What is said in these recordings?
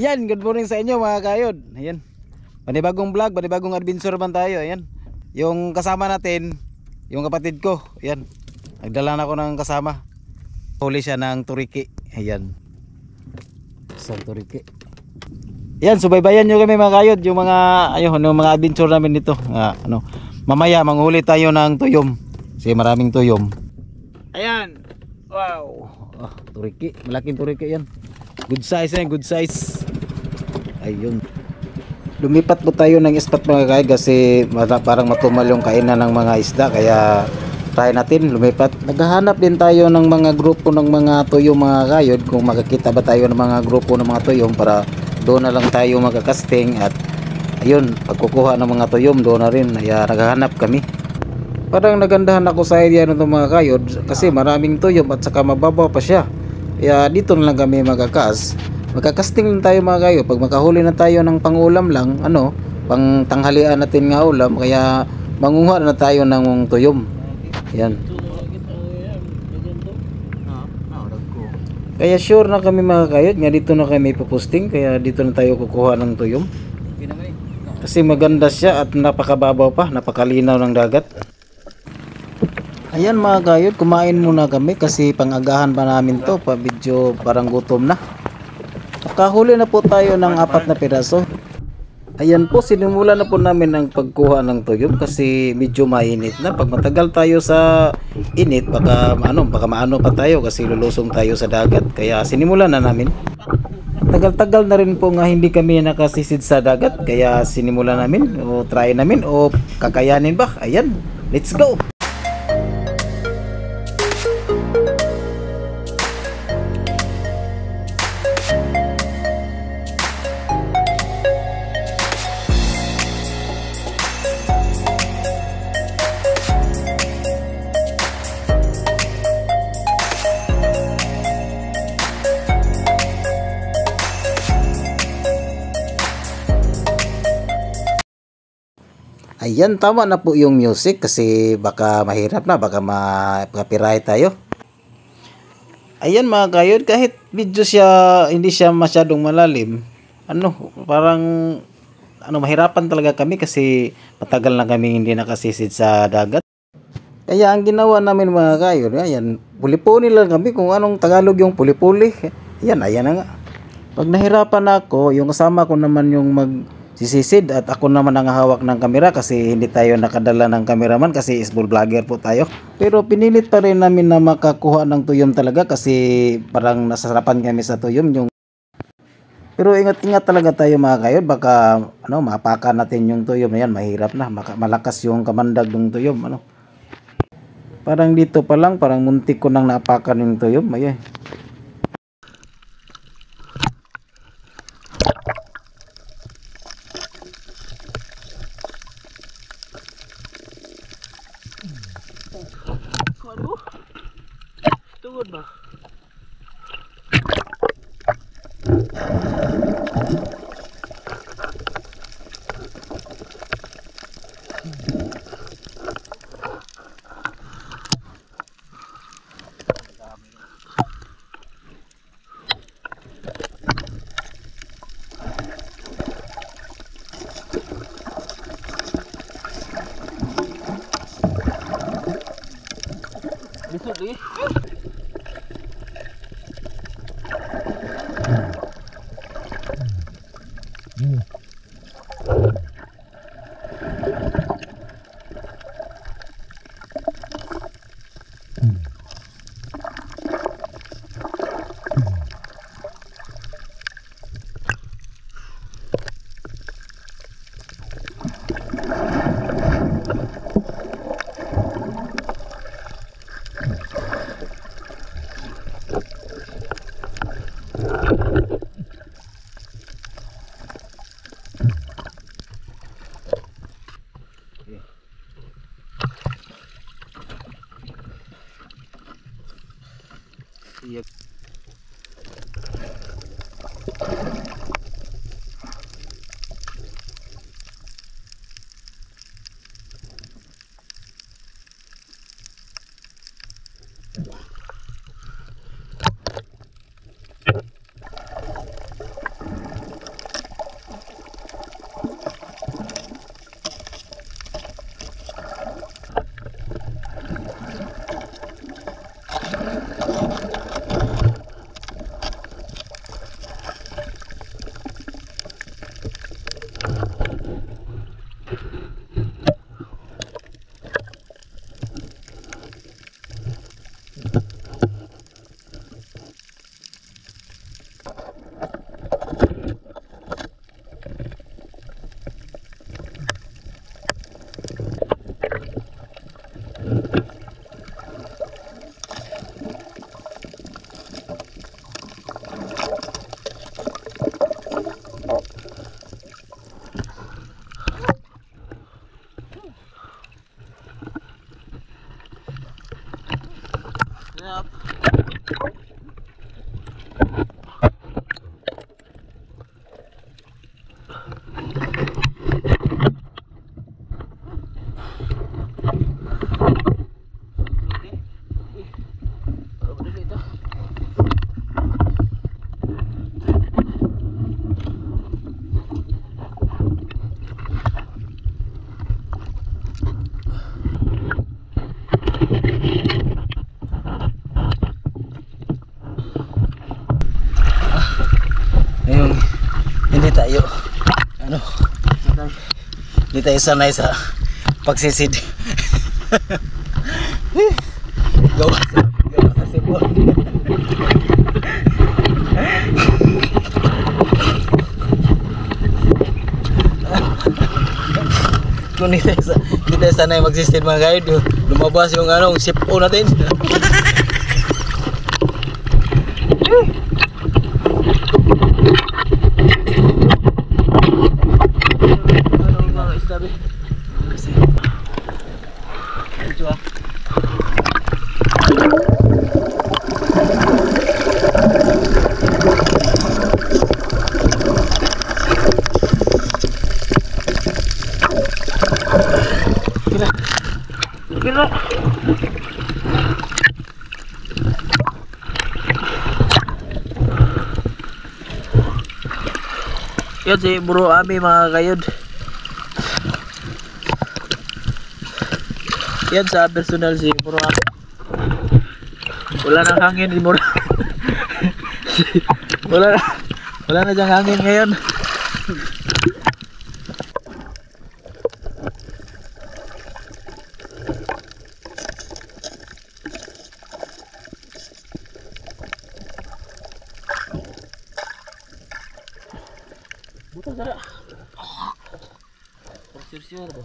Ayan, good morning sa inyo mga kayod. Ayan. Panibagong vlog, panibagong adventure man tayo. Ayan. Yung kasama natin, yung kapatid ko. Ayan. Nagdala na ako ng kasama. Huli siya ng turiki. Ayan. Isang turiki. Ayan, subaybayan nyo kami mga kayod. Yung mga, ayun, yung mga adventure namin dito. Mamaya, manghuli tayo ng tuyom. Kasi maraming tuyom. Ayan. Wow. Turiki. Malaking turiki yan. Good size yan, good size. Ayun. Lumipat po tayo ng spot mga kayod kasi parang matumal yung kainan ng mga isda. Kaya try natin lumipat. Naghahanap din tayo ng mga grupo ng mga tuyong mga kayod. Kung makakita ba tayo ng mga grupo ng mga tuyong para doon na lang tayo magkakasting. At ayun, pagkukuha ng mga tuyom doon na rin. Kaya naghahanap kami. Parang nagandahan ako sa area ng mga kayod kasi maraming tuyom at saka mababaw pa siya. Kaya dito na lang kami magkakasting lang tayo mga kayod. Pag makahuli na tayo ng pangulam lang, pang tanghalian natin nga ulam. Kaya mangunguha na tayo ng tuyom. Yan. Kaya sure na kami mga kayod nga dito na kami puposting. Kaya dito na tayo kukuha ng tuyom. Kasi maganda siya at napakababaw pa, napakalinaw ng dagat. Ayan mga kayod, kumain muna kami kasi pang-agahan pa namin to, pa video parang gutom na. Nakahuli na po tayo ng 4 na piraso. Ayan po, sinimulan na po namin ang pagkuha ng tuyom kasi medyo mainit na. Pag matagal tayo sa init, baka maano pa tayo kasi lulusong tayo sa dagat. Kaya sinimulan na namin. Tagal-tagal na rin po nga hindi kami nakasisid sa dagat. Kaya sinimulan namin o try namin o kakayanin ba? Ayan, let's go! Ayan, tama na po yung music kasi baka mahirap na, baka ma-copyright tayo. Ayan mga kayod, kahit video siya, hindi siya masyadong malalim. Parang mahirapan talaga kami kasi matagal na kami hindi nakasisid sa dagat. Kaya ang ginawa namin mga kayod, ayan, puli-puli lang kami kung anong Tagalog yung puli-puli. Ayan na nga. Pag nahirapan ako, yung kasama ko naman yung sisisid at ako naman ang hawak ng kamera kasi hindi tayo nakadala ng cameraman kasi small vlogger po tayo. Pero pinilit pa rin namin na makakuha ng tuyom talaga kasi parang nasasarapan kami sa tuyom. Pero ingat-ingat talaga tayo mga kayod, baka mapakan natin yung tuyom na yan, mahirap na, malakas yung kamandag ng tuyom. Parang dito pa lang, parang muntik ko nang napakan yung tuyom. Ayan. Waduh, tunggu bah. Besok lagi. Iya. Di tayo sanay sa pagsisid. Gawa sa sipon. Kung di tayo sanay magsisid mga guide, lumabas yung sipon natin. Mga isda be. Ito ah. Kira. Yan si Bro Ami mga kayod. Yan sa personal si Bro Ami. Wala nang hangin si Bro. wala na diyang hangin ngayon. Buta sana. Sure ba?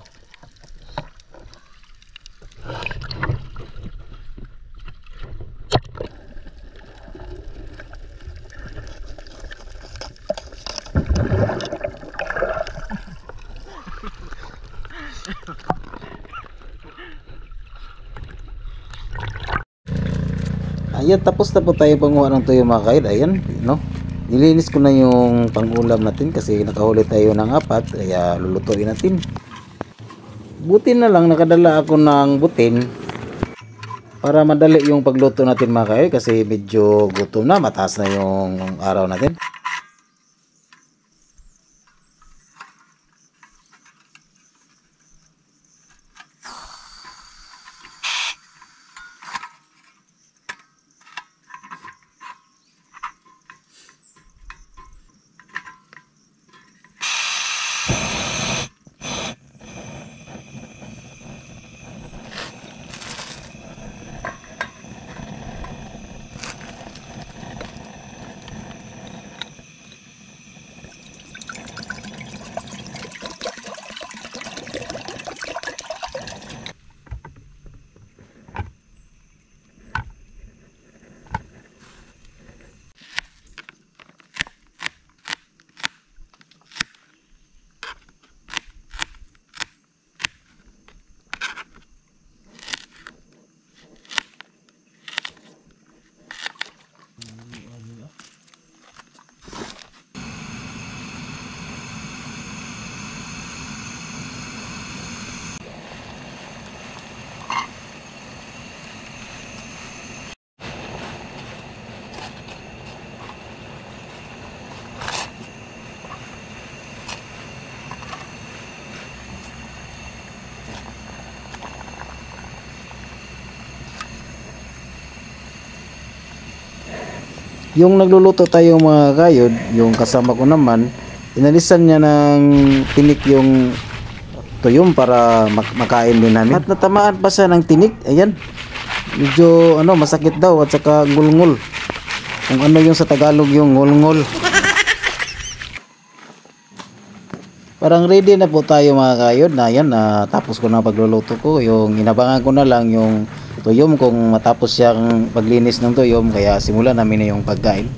Ayan, tapos na po tayo panguha ng tuyo mga kaid. Ayan, no? Nilinis ko na yung pangulam natin kasi nakahuli tayo ng 4, kaya lulutuin natin. Butin na lang, nakadala ako ng butin para madali yung pagluto natin mga kaid kasi medyo gutom na, mataas na yung araw natin. Yung nagluluto tayo mga kayod, yung kasama ko naman, inalisan niya ng tinik yung tuyom para makain din namin. At natamaan pa siya ng tinik. Ayan, medyo masakit daw at saka ngulngul. Kung ano yung sa Tagalog yung ngulngul. Parang ready na po tayo mga kayod na yan, tapos ko na pagluluto ko. Yung inabangan ko na lang yung tuyom kung matapos siyang paglinis ng tuyom, kaya simulan namin na yung pagkain.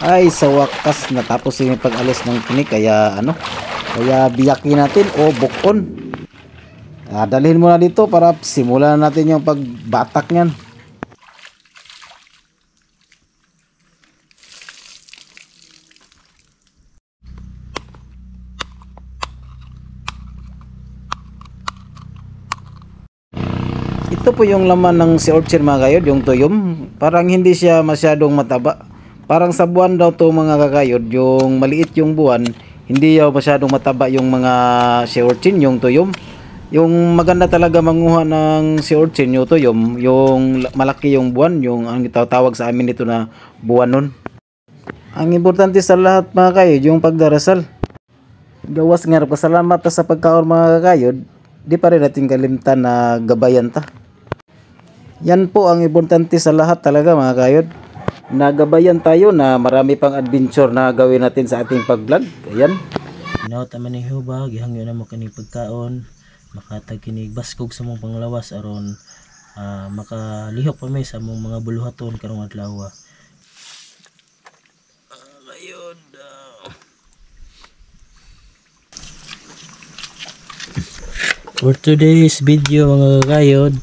Ay, sa wakas natapos yung pag-alis ng tinik, kaya kaya biyakin natin o bukon. Dalhin mo na dito para simulan natin yung pagbatak niyan. Ito po yung laman ng sea urchin mga kayod, yung tuyom. Parang hindi siya masyadong mataba. Parang sa buwan daw to mga kakayod, yung maliit yung buwan, hindi daw masyadong mataba yung mga sea urchin, yung tuyom. Yung maganda talaga manguha ng sea urchin, yung tuyom, yung malaki yung buwan, yung ang tawag sa amin dito na buwanon. Ang importante sa lahat mga kayod, yung pagdarasal. Gawas nga pasalamat ta sa pagkaon mga kayod, di pa rin natin kalimtan na gabayan ta. Yan po ang importante sa lahat talaga mga kayod. Nagabayan tayo na marami pang adventure na gawin natin sa ating pag-vlog. Ayan. Inaw taman ni Huba, gihangyo na mo kaning pagkaon, makatag kinig baskog sa mong panglawas aron makalihok pa may sa mong mga buluhaton karong adlaw. Ayun. For today's video mga kayod,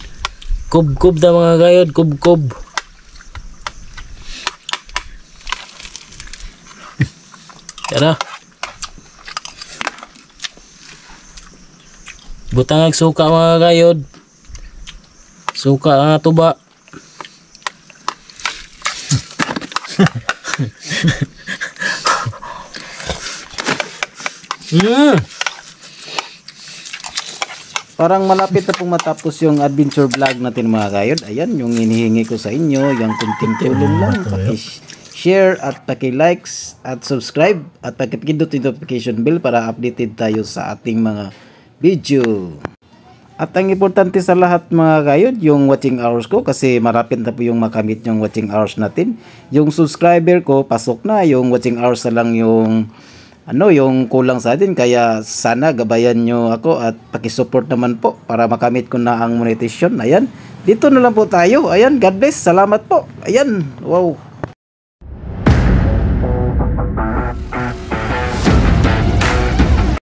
kub-kub da mga kayod, kub-kub. Tara. Butang ag suka mga kayod. Suka ang tuba. Parang malapit na pong matapos yung adventure vlog natin mga kayod. Ayan, yung hinihingi ko sa inyo, yung kunting tulong lang. Paki-share at paki-likes at subscribe at paki-pindot yung notification bell para updated tayo sa ating mga video. At ang importante sa lahat mga kayod, yung watching hours ko kasi marapit na po yung makamit yung watching hours natin. Yung subscriber ko, pasok na. Yung watching hours na lang yung yung kulang sa atin, kaya sana gabayan nyo ako at pakisupport naman po para makamit ko na ang monetization. Ayan, dito na lang po tayo. Ayan, God bless, salamat po. Ayan, wow.